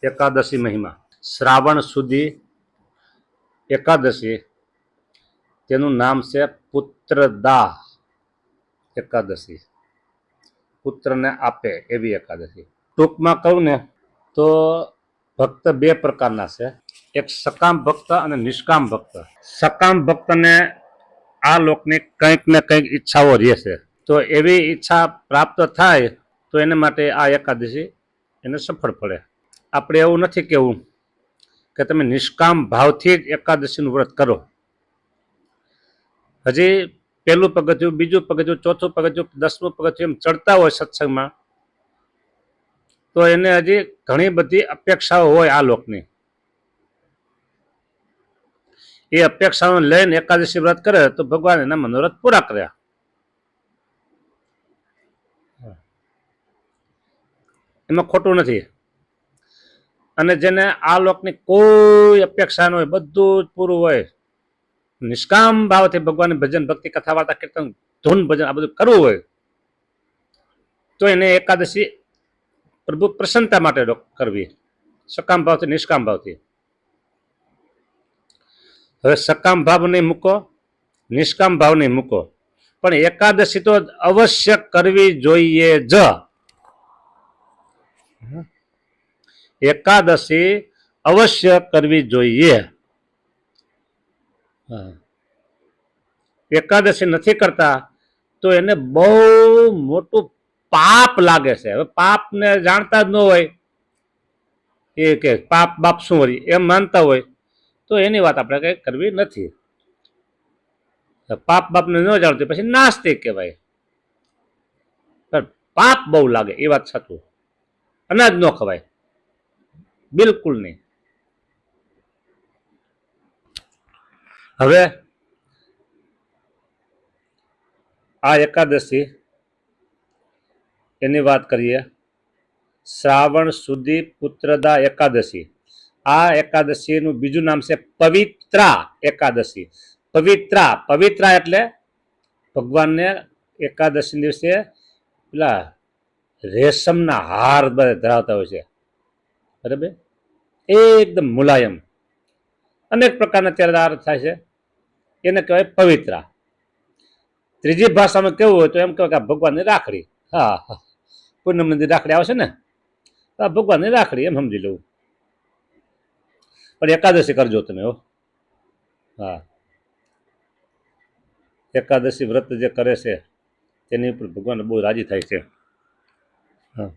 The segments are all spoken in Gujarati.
એકાદશી મહિમા. શ્રાવણ સુધી એકાદશી, તેનું નામ છે પુત્રદા એકાદશી, પુત્રને આપે એવી એકાદશી. ટૂંકમાં કહું ને તો ભક્ત બે પ્રકારના છે, એક સકામ ભક્ત અને નિષ્કામ ભક્ત. સકામ ભક્તને આ લોકની કંઈક ને કંઈક ઈચ્છાઓ રહે છે, તો એવી ઈચ્છા પ્રાપ્ત થાય તો એને માટે આ એકાદશી એને સફળ પડે. આપણે એવું નથી કહેવું કે તમે નિષ્કામ ભાવથી જ એકાદશીનું વ્રત કરો. હજી પહેલું પગથિયું, બીજું પગથિયું, ચોથું પગથિયું, 10મું પગથિયું એમ ચડતા હોય સત્સંગમાં, તો એને હજી ઘણી બધી અપેક્ષાઓ હોય આ લોકની. એ અપેક્ષાઓ લઈને એકાદશી વ્રત કરે તો ભગવાન એના મનોરથ પૂરા કર્યા. એમાં ખોટું નથી. અને જેને આ લોકની કોઈ અપેક્ષા ન હોય, બધું જ પૂરું હોય, નિષ્કામ ભાવથી ભગવાનની ભજન, ભક્તિ, કથા, વાર્તા, કીર્તન, ધૂન, ભજન આ બધું કરવું હોય, તો એને એકાદશી પ્રભુ પ્રસન્નતા માટે કરવી, સકામ ભાવથી, નિષ્કામ ભાવથી. હવે સકામ ભાવ નહીં મૂકો, નિષ્કામ ભાવ નહીં મૂકો, પણ એકાદશી તો અવશ્ય કરવી જોઈએ જ. એકાદશી અવશ્ય કરવી જોઈએ. એકાદશી નથી કરતા તો એને બહુ મોટું પાપ લાગે છે. હવે પાપને જાણતા જ ન હોય, એ કે પાપ બાપ શું વળી એમ માનતા હોય, તો એની વાત આપણે કઈ કરવી નથી. પાપ બાપને ન જાણતું પછી નાસ્તિક કહેવાય. પાપ બહુ લાગે એ વાત સાચું. અનાજ ન ખવાય, બિલકુલ નહીં. હવે આ એકાદશી એની વાત કરીએ. શ્રાવણ સુધી પુત્રદા એકાદશી. આ એકાદશીનું બીજું નામ છે પવિત્રા એકાદશી. પવિત્રા, પવિત્રા એટલે ભગવાનને એકાદશી દિવસે પેલા રેશમના હાર બધા ધરાવતા હોય છે, બરાબર, એકદમ મુલાયમ, અનેક પ્રકારના ત્યારે હાર થાય છે, એને કહેવાય પવિત્રા. ત્રીજી ભાષામાં કેવું હોય તો એમ કહેવાય કે ભગવાનની રાખડી. હા, પૂનમની રાખડી આવશે ને, ભગવાનની રાખડી એમ સમજી લઉં. પણ એકાદશી કરજો તમે. હો, હા, એકાદશી વ્રત જે કરે છે તેની ઉપર ભગવાન બહુ રાજી થાય છે. હા,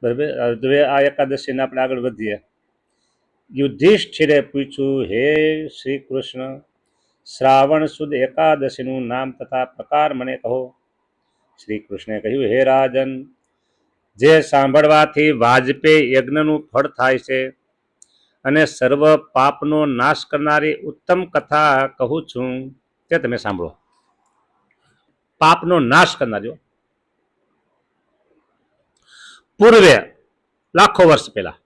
બરાબર. હવે આ એકાદશીને આપણે આગળ વધીએ. યુધિષ્ઠિરે પૂછ્યું, હે શ્રી કૃષ્ણ, શ્રાવણ સુદ એકાદશીનું નામ તથા પ્રકાર મને કહો. શ્રી કૃષ્ણે કહ્યું, હે રાજન, જે સાંભળવાથી વાજપેયી યજ્ઞનું ફળ થાય છે અને સર્વ પાપનો નાશ કરનારી ઉત્તમ કથા કહું છું તે તમે સાંભળો. પાપનો નાશ કરનારી. પૂર્વે લાખો વર્ષ પહેલા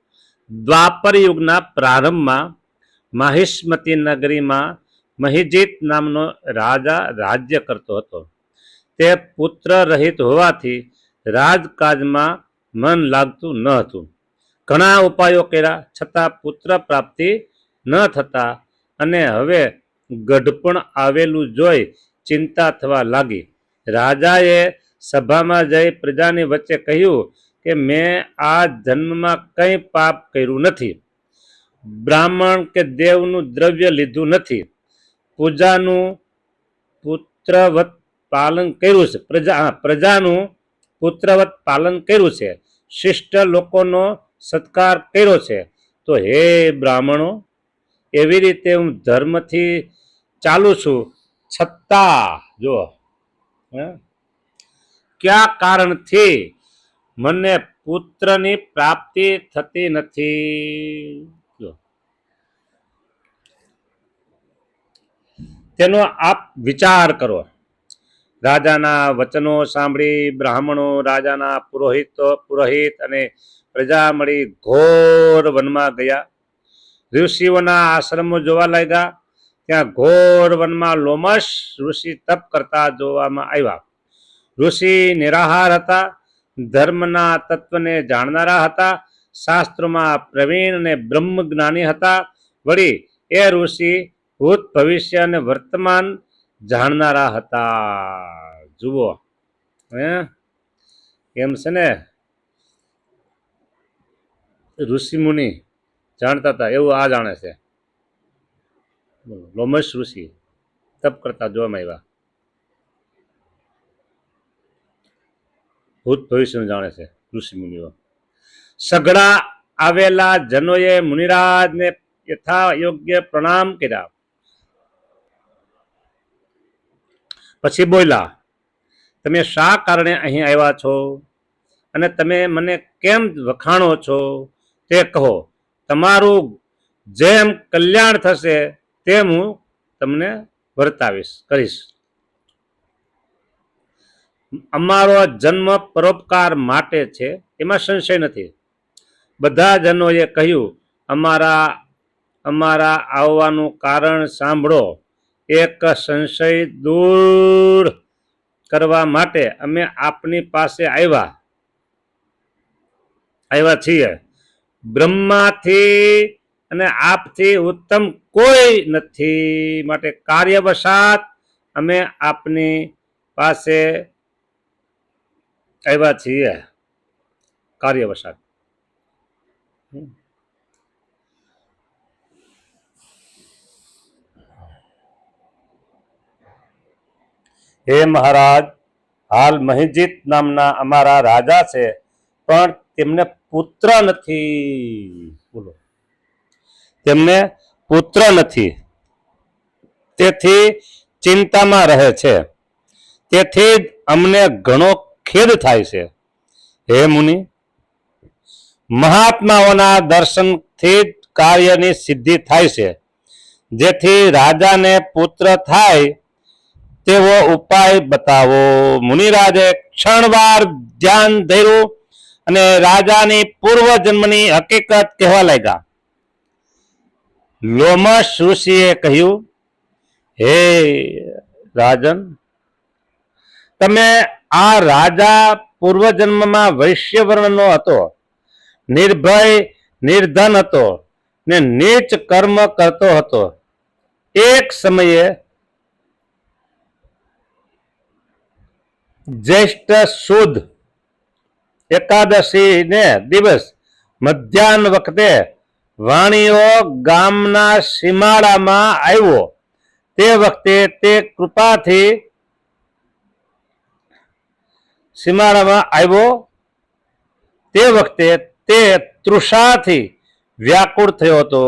દ્વાપર યુગના પ્રારંભમાં માહિષ્મતી નગરીમાં મહિજીત નામનો રાજા રાજ્ય કરતો હતો. તે પુત્ર રહિત હોવાથી રાજકાજમાં મન લાગતું ન હતું. ઘણા ઉપાયો કર્યા છતાં પુત્ર પ્રાપ્તિ ન થતા અને હવે ગઢપણ આવેલું જોઈ ચિંતા થવા લાગી. રાજાએ સભામાં જઈ પ્રજાની વચ્ચે કહ્યું કે મેં આ જન્મમાં કંઈ પાપ કર્યું નથી, બ્રાહ્મણ કે દેવનું દ્રવ્ય લીધું નથી, પૂજાનું પુત્રવત પાલન કર્યું છે, પ્રજાનું પુત્રવત પાલન કર્યું છે, શિષ્ટ લોકોનો સત્કાર કર્યો છે. તો હે બ્રાહ્મણો, એવી રીતે હું ધર્મથી ચાલું છું, છતાં જો કયા કારણથી મને પુત્રની પ્રાપ્તિ થતી નથી, તેનો આપ વિચાર કરો. રાજાના વચનો સાંભળી બ્રાહ્મણો રાજાના પુરોહિત અને પ્રજા મળી ઘોર વનમાં ગયા. ઋષિઓના આશ્રમો જોવા લાગ્યા. ત્યાં ઘોર વનમાં લોમશ ઋષિ તપ કરતા જોવામાં આવ્યા. ઋષિ નિરાહાર હતા. ધર્મના તત્વને જાણનારા હતા, શાસ્ત્રોમાં પ્રવીણ અને બ્રહ્મ જ્ઞાની હતા. વળી એ ઋષિ ભૂત ભવિષ્ય અને વર્તમાન જાણનારા હતા. જુઓ એમ છે ને, ઋષિ મુનિ જાણતા હતા એવું આ જાણે છે. લોમશ ઋષિ તપ કરતા જોવામાં આવ્યા, ભૂત ભવિષ્ય જાણે છે ઋષિ મુનિઓ. સઘળા આવેલા જનોએ મુનિરાજને યથા યોગ્ય પ્રણામ કર્યા. પછી બોલ્યા, તમે શા કારણે અહીં આવ્યા છો અને તમે મને કેમ વખાણો છો તે કહો. તમારું જેમ કલ્યાણ થશે તેમ હું તમને વર્તાવીશ કરીશ. અમારો જન્મ પરોપકાર માટે છે, એમાં સંશય નથી. બધા જનોએ કહ્યું, અમારા આવવાનું કારણ સાંભળો. એક સંશય દૂર કરવા માટે અમે આપની પાસે આવ્યા છીએ. બ્રહ્માથી અને આપથી ઉત્તમ કોઈ નથી, માટે કાર્યવશાત અમે આપની પાસે આવ્યા છીએ. કાર્યવશાત. હે મહારાજ, હાલ મહિજીત નામના અમારા રાજા છે, પણ તેમને પુત્ર નથી. બોલો, તેમને પુત્ર નથી, તેથી ચિંતામાં રહે છે. તેથી જ અમને ઘણો ખેદ થાય છે. હે મુનિ, મહાત્માઓના દર્શનથી જ કાર્યની સિદ્ધિ થાય છે. જેથી રાજાને પુત્ર થાય તેવો ઉપાય બતાવો. મુનિરાજે ક્ષણવાર ધ્યાન ધર્યું અને રાજાની પૂર્વ જન્મની હકીકત કહેવા લાગ્યા. લોમશ ઋષિએ કહ્યું, હે રાજન, તમે આ રાજા પૂર્વજન્મમાં વૈશ્ય વર્ણનો હતો, નિર્ભય નિર્ધન હતો ને નીચ કર્મ કરતો હતો. એક સમયે જ્યેષ્ઠ સુદ એકાદશી ને દિવસ મધ્યાહન વખતે વાણીઓ ગામના સીમાડામાં આવ્યો. તે વખતે તે કૃપાથી તે તૃષાથી વ્યાકુળ થયો હતો.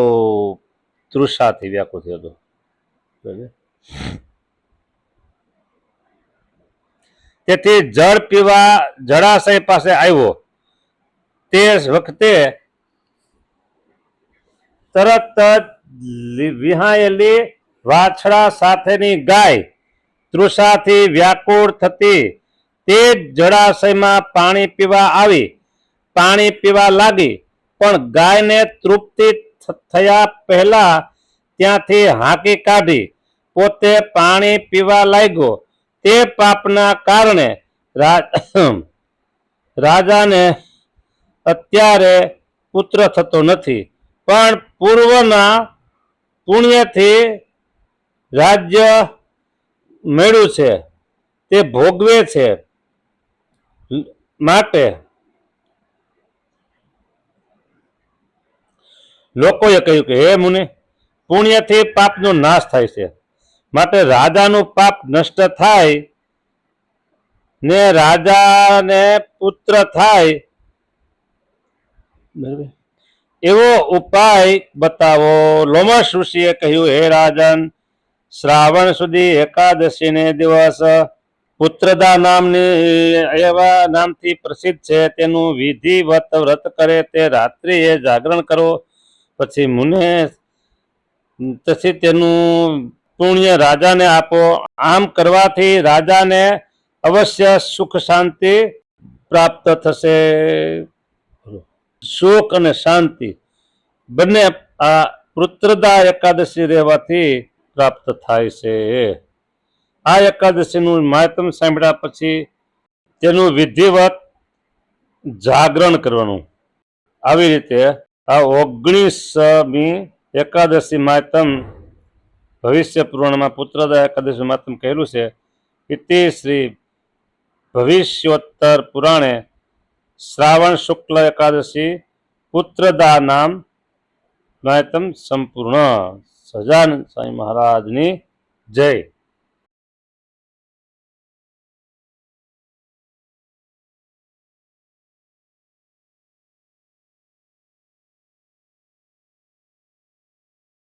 તેથી જળ પીવા જળાશય પાસે આવ્યો. તે વખતે તરત જ વિહાયેલી વાછડા સાથેની ગાય તૃષાથી વ્યાકુળ થતી તે જળાશયમાં પાણી પીવા લાગી. પણ ગાયને તૃપ્તિ થયા પહેલા ત્યાંથી હાંકી કાઢી પોતે પાણી પીવા લાગ્યો. તે પાપના કારણે રાજાને અત્યારે પુત્ર થતો નથી, પણ પૂર્વના પુણ્યથી રાજ્ય મેળવ્યું છે તે ભોગવે છે. માટે લોકોએ કહ્યું કે હે મુનિ, પુણ્યથી પાપનો નાશ થાય છે, માટે રાજાનું પાપ નષ્ટ થાય ને રાજાને પુત્ર થાય એવો ઉપાય બતાવો. લોમશ ઋષિએ કહ્યું, હે રાજન, શ્રાવણ સુધી એકાદશી ને દિવસ પુત્રદા એવા નામથી પ્રસિદ્ધ છે. તેનું વિધિવત વ્રત કરે તે રાત્રિએ જાગરણ કરો. પછી તેનું પુણ્ય રાજાને આપો. આમ કરવાથી રાજાને અવશ્ય સુખ શાંતિ પ્રાપ્ત થશે. સુખ અને શાંતિ બંને આ પુત્રદા એકાદશી રહેવાથી પ્રાપ્ત થાય છે. આ એકાદશીનું મહાત્મ્ય સાંભળ્યા પછી તેનું વિધિવત જાગરણ કરવાનું. આવી રીતે આ 19મી એકાદશી માતમ ભવિષ્ય પુરાણમાં પુત્રદા એકાદશી માતમ કહેલું છે. ઇતિ શ્રી ભવિષ્યોત્તર પુરાણે શ્રાવણ શુક્લ એકાદશી પુત્રદા નામ માતમ સંપૂર્ણ. સહજાનંદ સ્વામી મહારાજની જય.